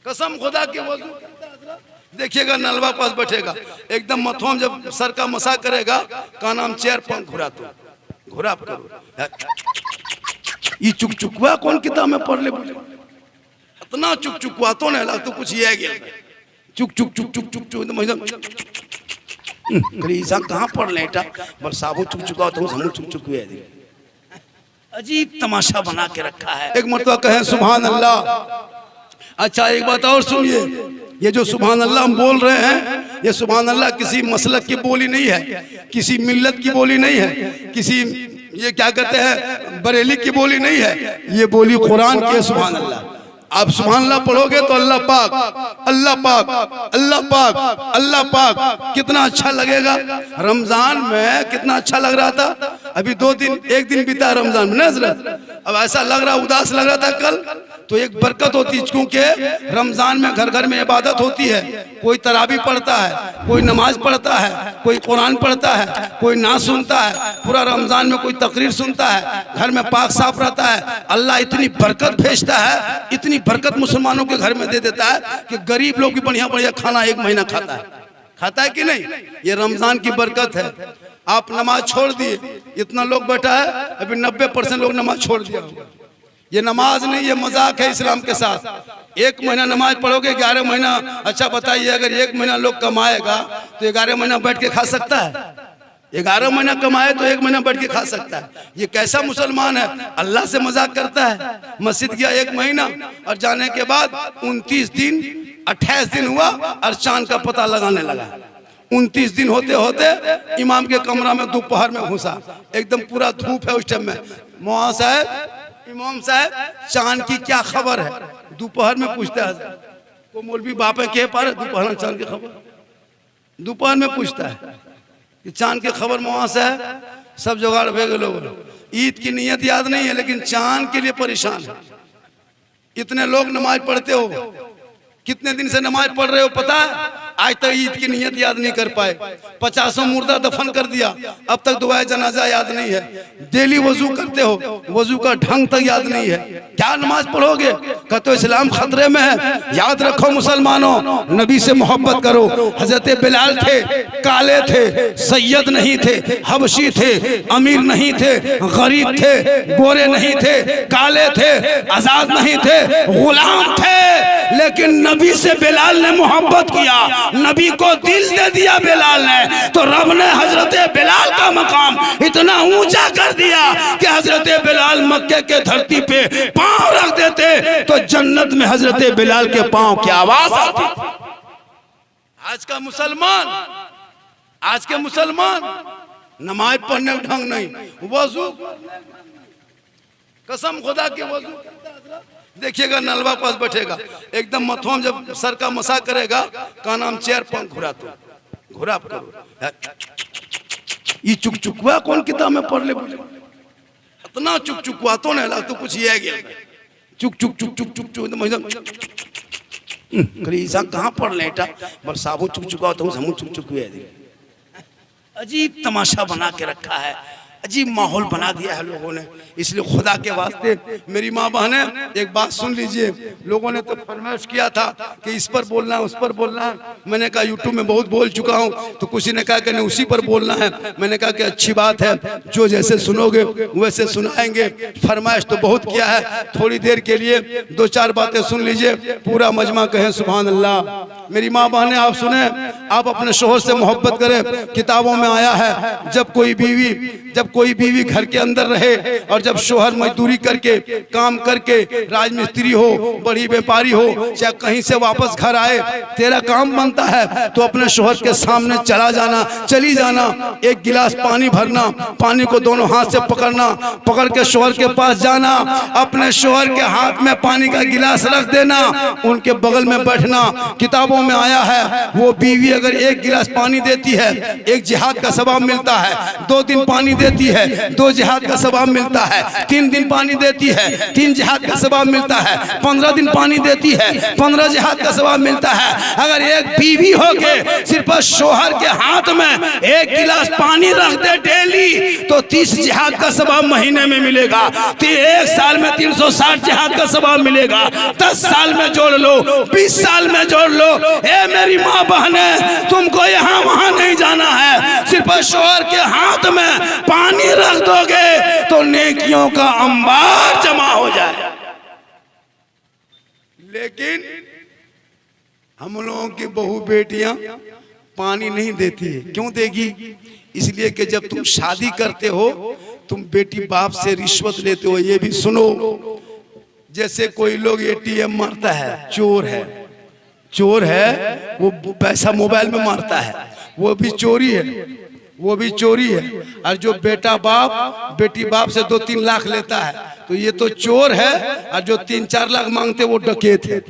कसम खुदा की वजू देखिएगा, नलवा पास बैठेगा एकदम मथुआ जब सर का मसा करेगा का नाम चेयर पंख घुरा तो घुरा करो ये चुकचुकवा कौन किताब में पढ़ ले इतना चुकचुकवा तो नहीं लगता कुछ ये गया चुक चुक चुक चुक चुक चुक कहाँ पढ़ लेटा बल साबु चुक चुका तो हम चुक चुक अजीब तमाशा बना के रखा है। एक मरतबा कहे सुभान अल्लाह। अच्छा एक बात और सुनिए, ये जो सुभान अल्लाह हम बोल रहे हैं ये सुभान अल्लाह किसी मसलक की बोली नहीं है, किसी मिल्लत की बोली नहीं है, किसी ये क्या कहते हैं बरेली की बोली नहीं है, ये बोली कुरान की है। सुभान अल्लाह आप सुभान अल्लाह पढ़ोगे तो अल्लाह पाक अल्लाह पाक अल्लाह पाक अल्लाह पाक कितना अच्छा लगेगा। रमजान में कितना अच्छा लग रहा था, अभी 2 दिन 1 दिन बीता रमजान में हजरत, अब ऐसा लग रहा उदास लग रहा था कल। तो एक बरकत होती है क्योंकि रमजान में घर घर में इबादत होती है, कोई तरावी पढ़ता है, कोई नमाज पढ़ता है, कोई कुरान पढ़ता है, कोई नात सुनता है, पूरा रमजान में कोई तकरीर सुनता है, घर में पाक साफ रहता है। अल्लाह इतनी बरकत भेजता है, इतनी बरकत मुसलमानों के घर में दे देता है कि गरीब लोग भी बढ़िया बढ़िया खाना 1 महीना खाता है कि नहीं। ये रमजान की बरकत है। आप नमाज छोड़ दिए, इतना लोग बैठा है अभी 90% लोग नमाज छोड़ दिया होगा। ये नमाज नहीं, ये मजाक है इस्लाम के साथ। 1 महीना नमाज पढ़ोगे 11 महीना। अच्छा बताइए अगर 1 महीना लोग कमाएगा तो 11 महीना बैठ के खा सकता है? 11 महीना कमाए तो 1 महीना बैठ के खा सकता है। ये कैसा मुसलमान है, अल्लाह से मजाक करता है। मस्जिद गया 1 महीना और जाने के बाद 29 दिन 28 दिन हुआ और चांद का पता लगाने लगा। 29 दिन होते होते इमाम के कमरा में दोपहर में घुसा, एकदम पूरा धूप है उस टाइम में। मौलाना साहब इमाम साहब चांद की क्या खबर है? दोपहर में पूछता है को मौलवी बाप है के पार दोपहर में चांद की खबर, दोपहर में पूछता है कि चांद की खबर मौलाना साहब सब जुगाड़ भेगे लोग। ईद की नियत याद नहीं है लेकिन चांद के लिए परेशान है। इतने लोग नमाज पढ़ते हो, कितने दिन से नमाज पढ़ रहे हो पता है? आज तक ईद की नियत याद नहीं कर पाए। 50 मुर्दा दफन कर दिया, अब तक दुआए जनाजा याद नहीं है। डेली वजू करते हो, वजू का ढंग तक याद नहीं है, क्या नमाज पढ़ोगे? कहते हो इस्लाम खतरे में है। याद रखो मुसलमानों, नबी से मोहब्बत करो। हजरत बिलाल थे, काले थे, सैयद नहीं थे, हबशी थे, अमीर नहीं थे, गरीब थे, गोरे नहीं थे, काले थे, आजाद नहीं थे, गुलाम थे, लेकिन नबी से बिलाल ने मोहब्बत किया, नबी को दिल दे दिया बिलाल ने। तो रब ने हजरत बिलाल का मकाम इतना ऊंचा कर दिया कि हजरत बिलाल मक्के के धरती पे पांव रख देते तो जन्नत में हजरत बिलाल के पांव की आवाज आती। आज के मुसलमान नमाज पढ़ने का ढंग नहीं, वजू कसम खुदा के वजू देखिएगा, नलवा पास बैठेगा एकदम मथुआ जब सर का मसा करेगा का नाम चेयर पंख घुरा तो घुरा करो ये चुकचुकवा कौन किताब में पढ़ ले इतना चुकचुकवा तो नहीं लगता कुछ ये गया चुक चुक चुक चुक चुक चुक कहाँ पढ़ लेटा बल साबु चुक चुका तो हम चुक चुक अजीब तमाशा बना के रखा है, अजीब माहौल बना दिया है लोगों ने। इसलिए खुदा के वास्ते मेरी माँ बहने एक बात सुन लीजिए। लोगों ने तो फरमाइश किया था कि इस पर बोलना है उस पर बोलना है। मैंने कहा यूट्यूब में बहुत बोल चुका हूँ, तो किसी ने कहा कि नहीं उसी पर बोलना है। मैंने कहा कि अच्छी बात है, जो जैसे सुनोगे वैसे सुनाएंगे। फरमाइश तो बहुत किया है, थोड़ी देर के लिए 2-4 बातें सुन लीजिए, पूरा मजमा कहें सुभान अल्लाह। मेरी माँ बहने आप सुने, आप अपने शोहर से मोहब्बत करें। किताबों में आया है जब कोई बीवी घर के अंदर रहे और जब शोहर मजदूरी करके काम करके राजमिस्त्री हो, बड़ी व्यापारी हो, चाहे कहीं से वापस घर आए, तेरा काम बनता है तो अपने शोहर के सामने चली जाना, एक गिलास पानी भरना, पानी को दोनों हाथ से पकड़ना, पकड़ के शोहर के पास जाना, अपने शोहर के हाथ में पानी का गिलास रख देना, उनके बगल में बैठना। किताबों में आया है वो बीवी अगर 1 गिलास पानी देती है 1 जिहाद का सवाब मिलता है, 2 दिन पानी देती देती है 2 जिहाद का सवाब मिलता है। 3 दिन पानी देती है 3 जिहाद का सवाब मिलता है। 15 दिन पानी देती है 15 जिहाद का सवाब मिलता है। अगर एक बीवी हो के सिर्फ शोहर के हाथ में 1 गिलास पानी रख दे डेली तो 30 जिहाद का सवाब महीने में मिलेगा। 1 साल में 360 जिहाद का सवाब मिलेगा। 10 साल में जोड़ लो, 20 साल में जोड़ लो। ए मेरी माँ बहने, तुमको यहाँ वहां नहीं जाना है, सिर्फ शोहर के हाथ में पानी रख दोगे तो नेकियों का अंबार जमा हो जाए। लेकिन हम लोगों की बहू बेटियां पानी नहीं देती है। क्यों देगी? इसलिए कि जब तुम शादी करते हो तुम बेटी बाप से रिश्वत लेते हो। ये भी सुनो, जैसे कोई लोग एटीएम मारता है, चोर है, वो पैसा मोबाइल में मारता है, वो भी चोरी है। और जो बेटा बाप बेटी बाप से 2-3 लाख लेता है तो ये तो चोर है, और जो 3-4 लाख मांगते वो डकैत है।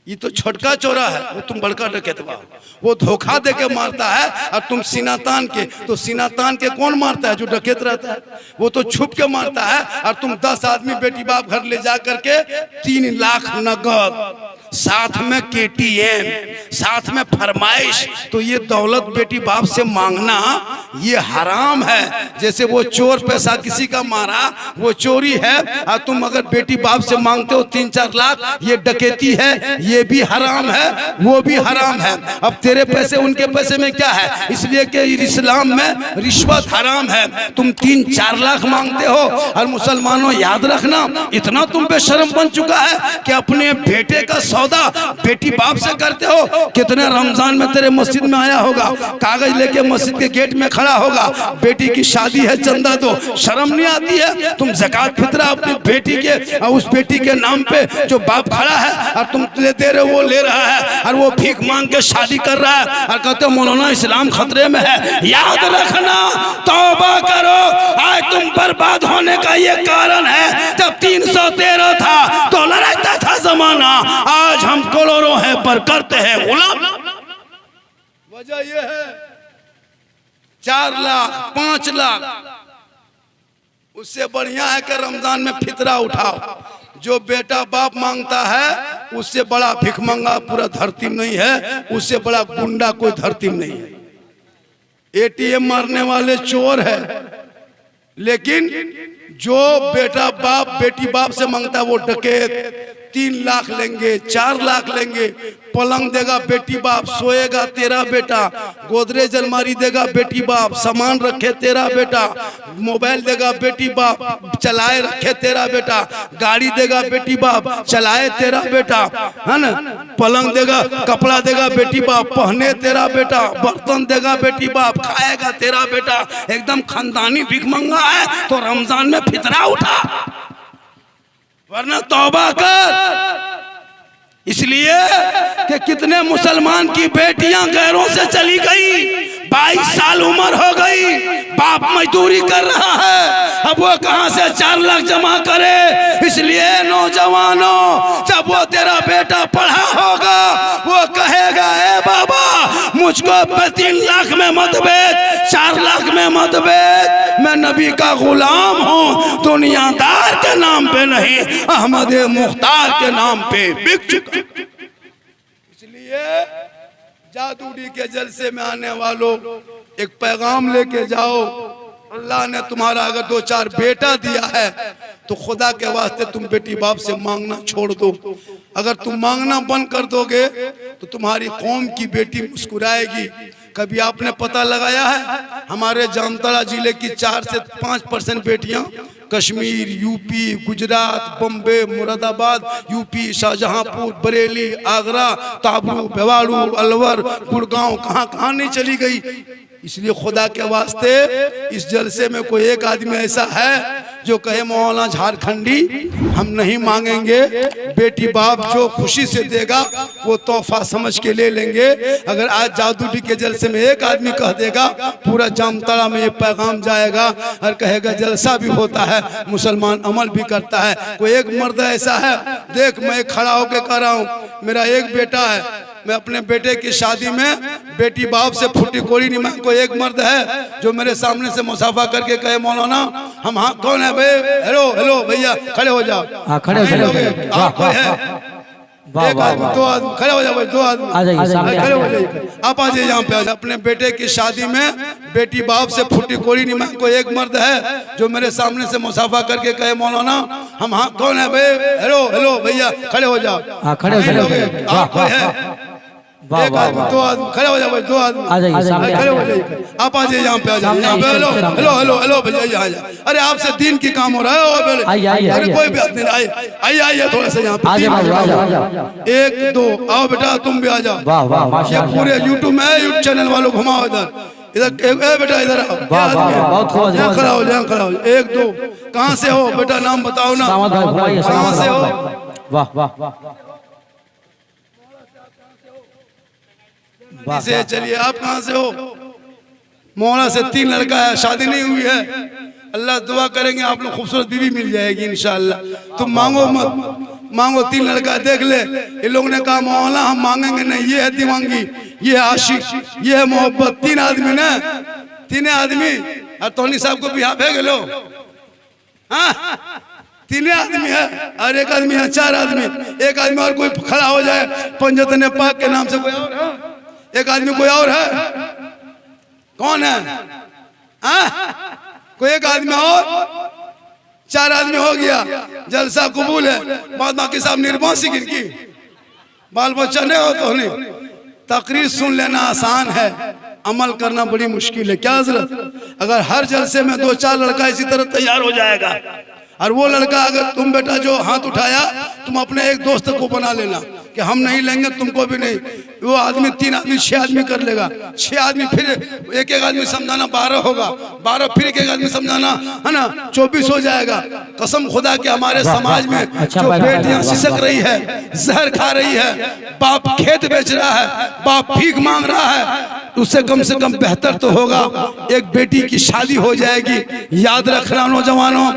ये तो छोटका चोरा है, वो तुम बड़का डकैतवा। वो धोखा दे के मारता है और तुम सीना तान के। तो सीना तान के कौन मारता है? जो डकैत रहता है, वो तो छुप के मारता है। और तुम 10 आदमी बेटी बाप घर ले जा करके 3 लाख नगद, साथ में KTM, साथ में फरमाइश। तो ये दौलत बेटी बाप से मांगना ये हराम है। जैसे वो चोर पैसा किसी का मारा वो चोरी है, और तुम अगर बेटी बाप से मांगते हो 3-4 लाख, ये डकैती है, ये भी हराम है, वो भी हराम है। अब तेरे पैसे उनके पैसे में क्या है? इसलिए कि इस्लाम में रिश्वत हराम है। तुम 3-4 लाख मांगते हो। और मुसलमानों याद रखना, इतना तुम पे शर्म बन चुका है कि अपने बेटे का सौदा बेटी बाप से करते हो। कितने रमजान में तेरे मस्जिद में आया होगा, कागज लेके मस्जिद के गेट में खड़ा होगा, बेटी की शादी है चंदा दो। शर्म नहीं आती है? तुम ज़कात फितरा अपनी बेटी के और उस बेटी के नाम पे जो बाप खड़ा है और तुम दे रहे हो, वो ले रहा है, और वो भीख मांग के शादी कर रहा है और कहते हो मौलाना इस्लाम खतरे में है। याद रखना, तौबा करो, आज तुम बर्बाद होने का ये कारण है। जब 313 था तो लड़ाता था जमाना, आज हम करोड़ों हैं पर करते हैं गुलाम। वजह यह है 4 लाख 5 लाख, उससे बढ़िया है कि रमजान में फितरा उठाओ। जो बेटा बाप मांगता है उससे बड़ा भिखमंगा पूरा धरती में नहीं है, उससे बड़ा गुंडा कोई धरती में नहीं है। एटीएम मारने वाले चोर है, लेकिन जो बेटा बाप बेटी बाप से मांगता है वो डकैत। 3 लाख लेंगे, 4 लाख लेंगे। पलंग देगा बेटी बाप, सोएगा तेरा बेटा। गोदरेज अलमारी देगा बेटी बाप, सामान रखे तेरा बेटा। मोबाइल देगा बेटी बाप, चलाए रखे तेरा बेटा। गाड़ी देगा बेटी बाप, चलाए तेरा बेटा, है ना। पलंग देगा, कपड़ा देगा बेटी बाप, पहने तेरा बेटा। बर्तन देगा बेटी बाप, खाएगा तेरा बेटा। एकदम खानदानी भिखमंगा है तो रमजान में फितरा उठा, वरना तौबा कर। इसलिए कि कितने मुसलमान की बेटियां गैरों से चली गई, 22 साल उम्र हो गई, बाप मजदूरी कर रहा है, अब वो कहां से 4 लाख जमा करे। इसलिए नौजवानों, जब वो तेरा बेटा पढ़ा होगा वो कहेगा ए बाबा मुझको 3 लाख में मत बेच, 4 लाख में मत बेच, मैं नबी का गुलाम हूँ, दुनियादार के नाम पे नहीं, अहमद मुख्तार के नाम पे बिक चुका। इसलिए जादूडी के जलसे में आने वालों, एक पैगाम लेके जाओ। अल्लाह ने तुम्हारा अगर 2-4 बेटा दिया है तो खुदा के वास्ते तुम बेटी बाप से मांगना छोड़ दो। अगर तुम मांगना बंद कर दोगे तो तुम्हारी कौम की बेटी मुस्कुराएगी। कभी आपने पता लगाया है? हमारे जामताड़ा जिले की 4 से 5% बेटियां कश्मीर, यूपी, गुजरात, बम्बे, मुरादाबाद, यूपी, शाहजहांपुर, बरेली, आगरा, ताबरू, बेवाड़ू, अलवर, गुड़गांव, कहाँ नहीं चली गई। इसलिए खुदा के वास्ते इस जलसे में कोई एक आदमी ऐसा है जो कहे मौलाना झारखंडी हम नहीं मांगेंगे, बेटी बाप जो खुशी से देगा वो तोहफा समझ के ले लेंगे। अगर आज जादूडी के जलसे में एक आदमी कह देगा, पूरा जामताड़ा में ये पैगाम जाएगा और कहेगा जलसा भी होता है, मुसलमान अमल भी करता है। कोई एक मर्द ऐसा है, देख मैं खड़ा होकर कह रहा हूँ, मेरा एक बेटा है, मैं अपने बेटे की शादी में बेटी बाप से फूटी कोड़ी नहीं मांग। कोई एक मर्द है जो मेरे सामने से मुसाफा करके कहे मौलाना हम, हाँ कौन है भाई? हेलो हेलो भैया खड़े हो जाओ, खड़े हो जाओ। कोई है? एक आदमी, दो आदमी खड़े हो जाओ भाई, दो आदमी खड़े हो जाइए। आप आ जाइए यहाँ पे। अपने बेटे की शादी में बेटी बाप से फूटी कोड़ी नहीं मांग। कोई एक मर्द है जो मेरे सामने से मुसाफा करके कहे मौलाना हम, हाँ कौन है भाई? हेलो हेलो भैया खड़े हो जाओ, खड़े हो कोई है? एक आदमी, दो आदमी खड़े हो जाओ भाई, दो आदमी खड़े हो जाइए। आप आ जाइए यहाँ पे, आ जाइए यहाँ पे। हेलो हेलो हेलो हेलो भैया यहाँ जाए। अरे आपसे दीन की काम हो रहा है। अरे कोई भी आदमी आइए आइए थोड़ा सा यहाँ पे। एक दो आओ बेटा, तुम भी आ जाओ। ये पूरे यूट्यूब में यूट्यूब चैनल वालों घुमाओ इधर बेटा, इधर आओ। यहाँ खड़ा हो, यहाँ खड़ा हो। एक दो, कहाँ से हो बेटा? नाम बताओ ना, कहाँ से हो? वाह वाह वाह। से चलिए, आप कहाँ से हो? मोहरा से 3 लड़का है, शादी नहीं हुई है। अल्लाह दुआ करेंगे आप लोग खूबसूरत बीवी मिल जाएगी इंशाअल्लाह। तुम मांगो मत, मांगो 3 लड़का देख ले। ये लोग ने कहा मौला हम मांगेंगे नहीं, ये है दीवानगी, ये है आशिक, ये है मोहब्बत। 3 आदमी ना, 3 आदमी। और तोनी साहब को बिहार भेज लो। हाँ 3 आदमी है और एक आदमी है, 4 आदमी। एक आदमी और कोई खड़ा हो जाए पंजतने पाक के नाम से, कोई और है? एक आदमी कोई और है? कौन है? कोई एक आदमी और? 4 आदमी हो गया, जलसा कबूल है। बाद बाकी साहब निर्वासी की बाल बच्चा नहीं हो तो नहीं। तकरीर सुन लेना आसान है, अमल करना बड़ी मुश्किल है। क्या हजरत? अगर हर जलसे में 2-4 लड़का इसी तरह तैयार हो जाएगा, और वो लड़का अगर तुम बेटा जो हाथ उठाया तुम अपने एक दोस्त को बना लेना कि हम नहीं लेंगे, तुमको भी नहीं। वो आदमी 3 आदमी 6 आदमी कर लेगा। 6 आदमी फिर एक आदमी समझाना 12 होगा, 12 फिर एक आदमी समझाना, है ना, 24 हो जाएगा। कसम खुदा के हमारे समाज में जो बेटियां सिसक रही है, जहर खा रही है, बाप खेत बेच रहा है, बाप भीख मांग रहा है, उससे कम से कम बेहतर तो होगा एक बेटी की शादी हो जाएगी। याद रखना नौजवानों,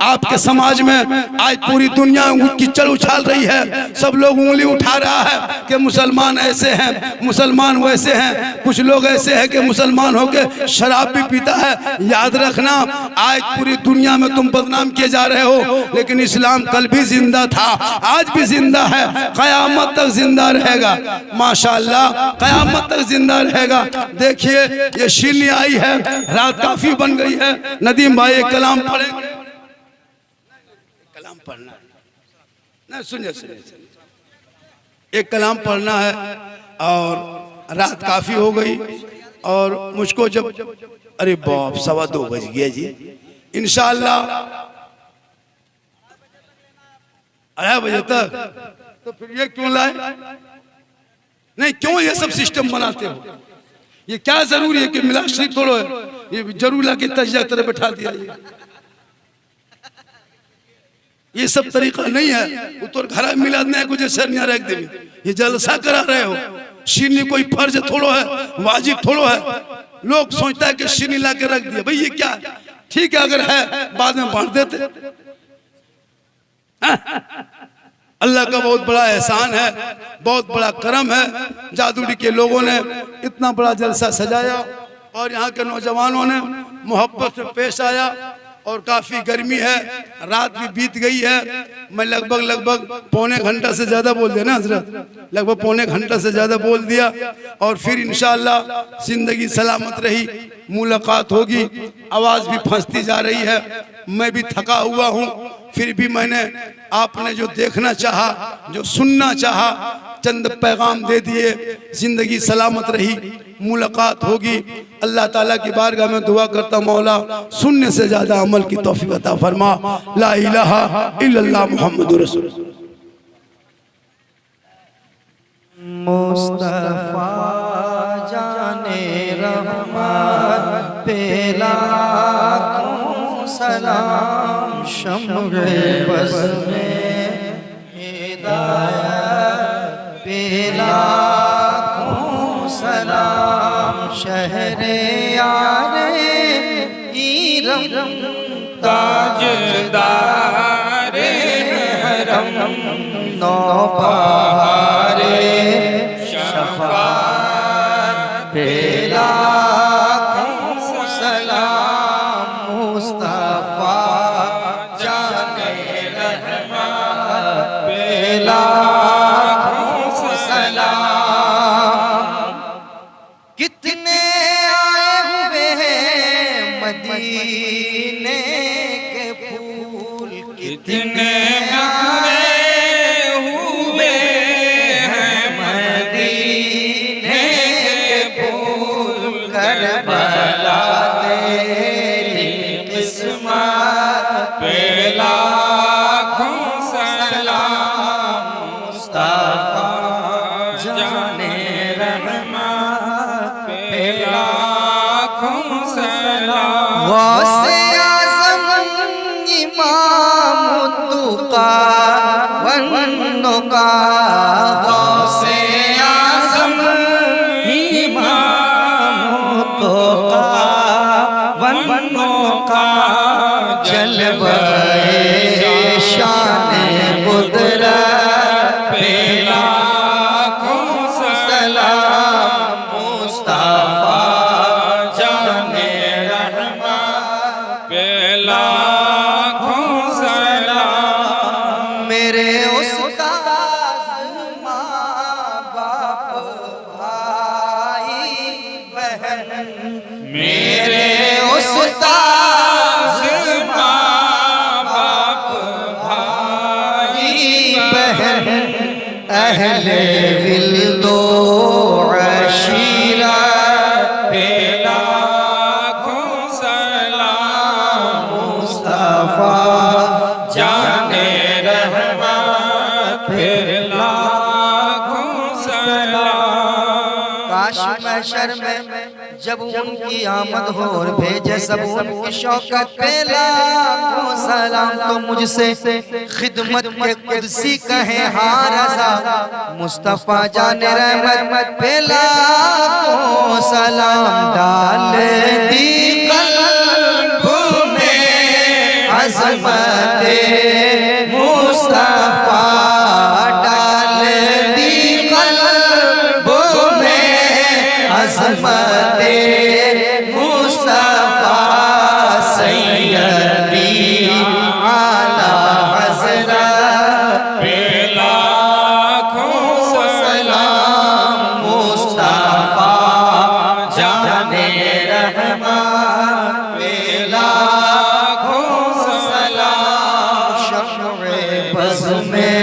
आपके समाज में आज पूरी दुनिया कीचड़ उछाल रही है। सब लोग उंगली उठा रहा है कि मुसलमान ऐसे हैं, मुसलमान वैसे हैं। कुछ लोग ऐसे हैं कि मुसलमान होके शराब भी पीता है। याद रखना आज पूरी दुनिया में तुम बदनाम किए जा रहे हो, लेकिन इस्लाम कल भी जिंदा था, आज भी जिंदा है, कयामत तक जिंदा रहेगा। माशाअल्लाह कयामत तक जिंदा रहेगा। देखिए ये शीनी आई है, रात काफी बन गई है। नदीम भाई एक कलाम पढ़े, कलाम पढ़ना नहीं, सुनिए एक कलाम पढ़ना है। और रात काफी हो गई और मुझको जब, अरे बाप 2:15 बज गया जी। इंशाअल्लाह 2:30 बजे तक, तो फिर ये क्यों लाए? नहीं क्यों ये सब सिस्टम बनाते हो? ये क्या जरूरी है कि मिलाद शरीफ थोड़ा है, ये जरूर लाके तजिया तरह बैठा दिया। ये सब तरीका नहीं है। वो तो घर मिलाद नहीं है, कुछ शर्निया रख दे। ये जलसा करा रहे हो। शीनी कोई फर्ज थोड़ो है, वाजिब थोड़ो है। लोग सोचता है कि शीनी ला के रख दिया। भाई ये क्या है? ठीक है अगर है बाद में बांट देते। अल्लाह का बहुत बड़ा एहसान है, बहुत बड़ा करम है। जादूडी के लोगों ने इतना बड़ा जलसा सजाया और यहाँ के नौजवानों ने मोहब्बत से पेश आया। और काफी गर्मी है, रात भी बीत गई है। मैं लगभग 1.25 घंटा से ज्यादा बोल दिया ना हजरत, लगभग 1.25 घंटा से ज्यादा बोल दिया। और फिर इंशाअल्लाह जिंदगी सलामत रही, मुलाकात होगी। आवाज भी फंसती जा रही है, मैं भी थका हुआ हूँ। फिर भी मैंने आपने जो देखना चाहा, जो सुनना चाहा, चंद पैगाम दे दिए। जिंदगी सलामत रही, मुलाकात होगी। अल्लाह ताला की बारगाह में दुआ करता मौला सुनने से ज्यादा अमल की तौफीक अता फरमा। ला इलाहा इल्लल्लाह मुहम्मदुर रसूल। मुस्तफा जाने रहमत पे लाखों सलाम, शम्र बज़ में हिदायत पे लाखों सलाम, शहरे यारे इरम ताजदारे हरम, नौबहारे वन्नों का गौसे आज़म इमाम तो वन्नों का जलवाए शान कुदरत पे लाखों सलाम मुस्तफा जाने रहमत पे लाखों सलाम। मेरे उस्ताद माँ बाप भाई बहन, मेरे उस्ताद माँ बाप भाई बहन, अहले विल्दो अशीरा पे लाखों सलाम मुस्तफा जाने रहमत पे लाखों सलाम। काश महशर में जब उनकी आमद हो और भेजे सब उनकी शौकत पे लाखों सलाम, तो मुझसे खिदमत के कुदसी कहे हाँ रज़ा मुस्तफा जाने रहमत पे लाखों सलाम। डाल दी कल्ब में अज़मते मुस्तफा, डाल दी कल्ब में अज़मते मुस्तफा, सैयदी आला हज़रत पे लाखों सलाम मुस्तफा जाने रहमत पे लाखों सलाम। शम्र बज़्म में